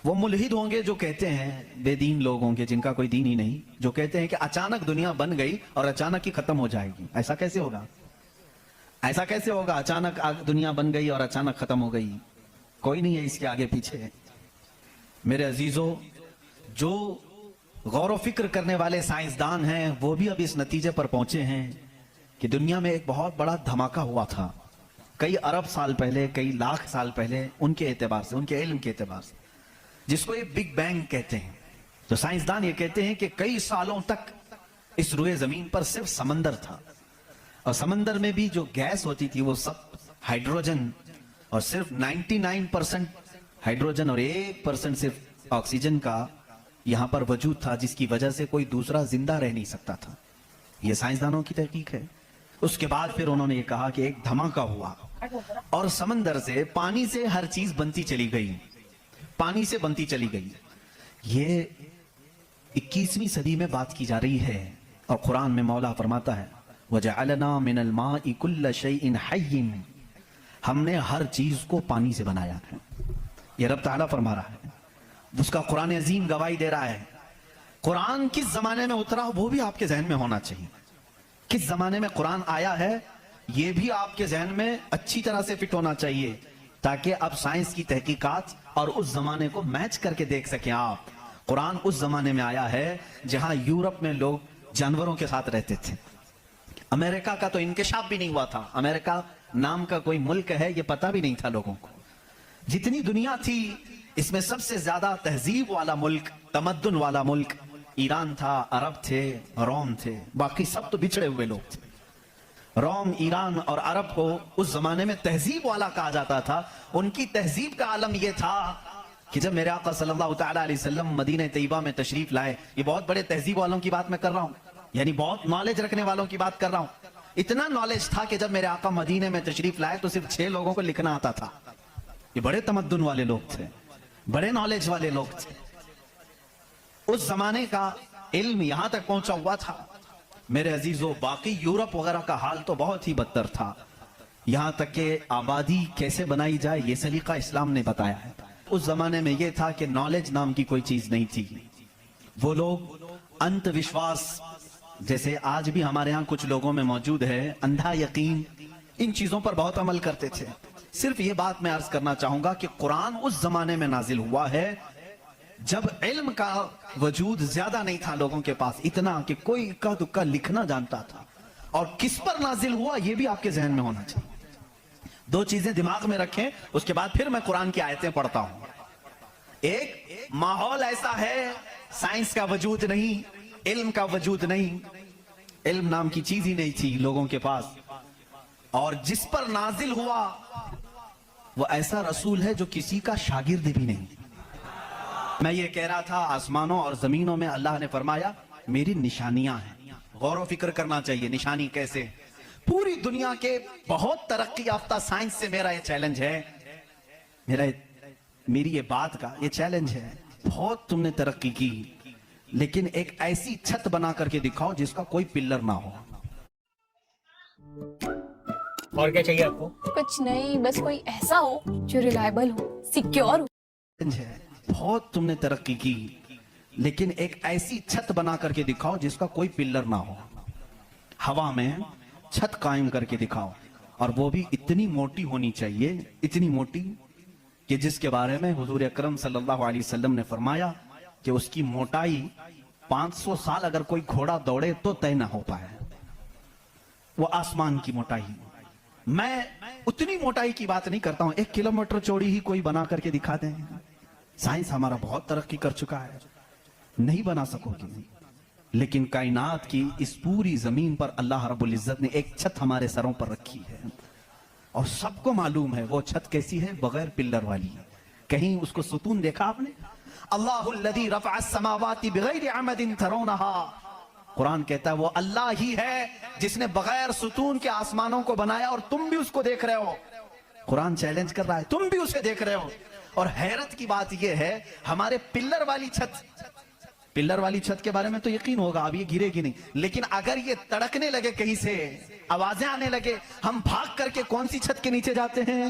وہ ملحد ہوں گے جو کہتے ہیں، بے دین لوگ ہوں گے جن کا کوئی دین ہی نہیں، جو کہتے ہیں کہ اچانک دنیا بن گئی اور اچانک ہی ختم ہو جائے گی۔ ایسا کیسے ہوگا؟ ایسا کیسے ہوگا؟ اچانک دنیا بن گئی اور اچانک ختم ہو گئی، کوئی نہیں ہے اس کے آگے پیچھے۔ میرے عزیزو، جو غور و فکر کرنے والے سائنسدان ہیں وہ بھی اب اس نتیجے پر پہنچے ہیں کہ دنیا میں ایک بہت بڑا دھماکہ ہوا تھا کئی ارب سال پہلے، کئی لاکھ سال پہلے، ان کے اعتبار سے، ان کے علم کے اعتبار سے، جس کو یہ بگ بینگ کہتے ہیں۔ تو سائنسدان یہ کہتے ہیں کہ کئی سالوں تک اس روئے زمین پر صرف سمندر تھا، اور سمندر میں بھی جو گیس ہوتی تھی وہ سب ہائیڈروجن، اور صرف 99% ہائیڈروجن اور 1% صرف آکسیجن کا یہاں پر وجود تھا، جس کی وجہ سے کوئی دوسرا زندہ رہ نہیں سکتا تھا۔ یہ سائنسدانوں کی تحقیق ہے۔ اس کے بعد پھر انہوں نے یہ کہا کہ ایک دھماکہ ہوا اور سمندر سے، پانی سے ہر چیز بنتی چلی گئی، پانی سے بنتی چلی گئی۔ یہ 21ویں صدی میں بات کی جا رہی ہے، اور قرآن میں مولا فرماتا ہے وَجَعَلَنَا مِنَ الْمَاءِ كُلَّ شَيْءٍ حَيٍّ، ہم نے ہر چیز کو پانی سے بنایا ہے۔ یہ رب تعالیٰ فرما رہا ہے، اس کا قرآن عظیم گواہی دے رہا ہے۔ قرآن کس زمانے میں اترا وہ بھی آپ کے ذہن میں ہونا چاہیے، کس زمانے میں قرآن آیا ہے یہ بھی آپ کے ذہن میں اچھی طرح سے فٹ ہونا چاہیے، تاکہ اب سائنس کی تحقیقات اور اس زمانے کو میچ کر کے دیکھ سکیں آپ۔ قرآن اس زمانے میں آیا ہے جہاں یورپ میں لوگ جانوروں کے ساتھ رہتے تھے، امریکہ کا تو انکشاف بھی نہیں ہوا تھا، امریکہ نام کا کوئی ملک ہے یہ پتہ بھی نہیں تھا لوگوں کو۔ جتنی دنیا تھی اس میں سب سے زیادہ تہذیب والا ملک، تمدن والا ملک ایران تھا، عرب تھے، روم تھے، باقی سب تو بچھڑے ہوئے لوگ تھے۔ روم، ایران اور عرب کو اس زمانے میں تہذیب والا کہا جاتا تھا۔ ان کی تہذیب کا عالم یہ تھا کہ جب میرے آقا صلی اللہ تعالیٰ علیہ وسلم مدینہ طیبہ میں تشریف لائے، یہ بہت بڑے تہذیب والوں کی بات میں کر رہا ہوں، یعنی بہت نالج رکھنے والوں کی بات کر رہا ہوں۔ اتنا نالج تھا کہ جب میرے آقا مدینہ میں تشریف لائے تو صرف 6 لوگوں کو لکھنا آتا تھا۔ یہ بڑے تمدن والے لوگ تھے، بڑے نالج والے لوگ تھے۔ اس زمانے کا علم یہاں تک پہنچا ہوا تھا میرے عزیزو۔ باقی یورپ وغیرہ کا حال تو بہت ہی بدتر تھا، یہاں تک کہ آبادی کیسے بنائی جائے یہ سلیقہ اسلام نے بتایا ہے۔ اس زمانے میں یہ تھا کہ نالج نام کی کوئی چیز نہیں تھی۔ وہ لوگ انت وشواس، جیسے آج بھی ہمارے ہاں کچھ لوگوں میں موجود ہے، اندھا یقین، ان چیزوں پر بہت عمل کرتے تھے۔ صرف یہ بات میں عرض کرنا چاہوں گا کہ قرآن اس زمانے میں نازل ہوا ہے جب علم کا وجود زیادہ نہیں تھا لوگوں کے پاس، اتنا کہ کوئی اکا دکا لکھنا جانتا تھا۔ اور کس پر نازل ہوا یہ بھی آپ کے ذہن میں ہونا چاہیے۔ 2 چیزیں دماغ میں رکھیں، اس کے بعد پھر میں قرآن کی آیتیں پڑھتا ہوں۔ ایک، ماحول ایسا ہے، سائنس کا وجود نہیں، علم کا وجود نہیں، علم نام کی چیز ہی نہیں تھی لوگوں کے پاس، اور جس پر نازل ہوا وہ ایسا رسول ہے جو کسی کا شاگرد بھی نہیں۔ میں یہ کہہ رہا تھا آسمانوں اور زمینوں میں اللہ نے فرمایا میری نشانیاں ہیں، غور و فکر کرنا چاہیے۔ نشانی کیسے؟ پوری دنیا کے بہت ترقی یافتہ سائنس سے میرا یہ چیلنج ہے، میری یہ بات کا یہ چیلنج ہے، بہت تم نے ترقی کی، لیکن ایک ایسی چھت بنا کر کے دکھاؤ جس کا کوئی پلر نہ ہو۔ اور کیا چاہیے آپ کو؟ کچھ نہیں، بس کوئی ایسا ہو جو ریلائبل ہو، سیکیور ہو۔ بہت تم نے ترقی کی، لیکن ایک ایسی چھت بنا کر کے دکھاؤ جس کا کوئی پلر نہ ہو۔ ہوا میں چھت قائم کر کے دکھاؤ، اور وہ بھی اتنی موٹی ہونی چاہیے، اتنی موٹی کہ جس کے بارے میں حضور اکرم صلی اللہ علیہ وسلم نے فرمایا کہ اس کی موٹائی 500 سال اگر کوئی گھوڑا دوڑے تو طے نہ ہو پائے۔ وہ آسمان کی موٹائی۔ میں اتنی موٹائی کی بات نہیں کرتا ہوں، 1 کلومیٹر چوڑی ہی کوئی بنا کر کے دکھا دیں۔ سائنس ہمارا بہت ترقی کر چکا ہے، نہیں بنا سکو گی، لیکن کائنات کی اس پوری زمین پر اللہ رب العزت نے ایک چھت ہمارے سروں پر رکھی ہے، اور سب کو معلوم ہے وہ چھت کیسی ہے، بغیر پلر والی۔ کہیں اس کو ستون دیکھا آپ نے؟ اللہ الذی رفع السماوات بغیر عمد ترونہا، قرآن کہتا ہے وہ اللہ ہی ہے جس نے بغیر ستون کے آسمانوں کو بنایا، اور تم بھی اس کو دیکھ رہے ہو۔ قرآن چیلنج کر رہا ہے، تم بھی اسے دیکھ رہے ہو۔ اور حیرت کی بات یہ ہے ہمارے پلر والی چھت کے بارے میں تو یقین ہوگا اب یہ گرے گی نہیں، لیکن اگر یہ تڑکنے لگے، کہیں سے آوازیں آنے لگے، ہم بھاگ کر کے کون سی چھت کے نیچے جاتے ہیں؟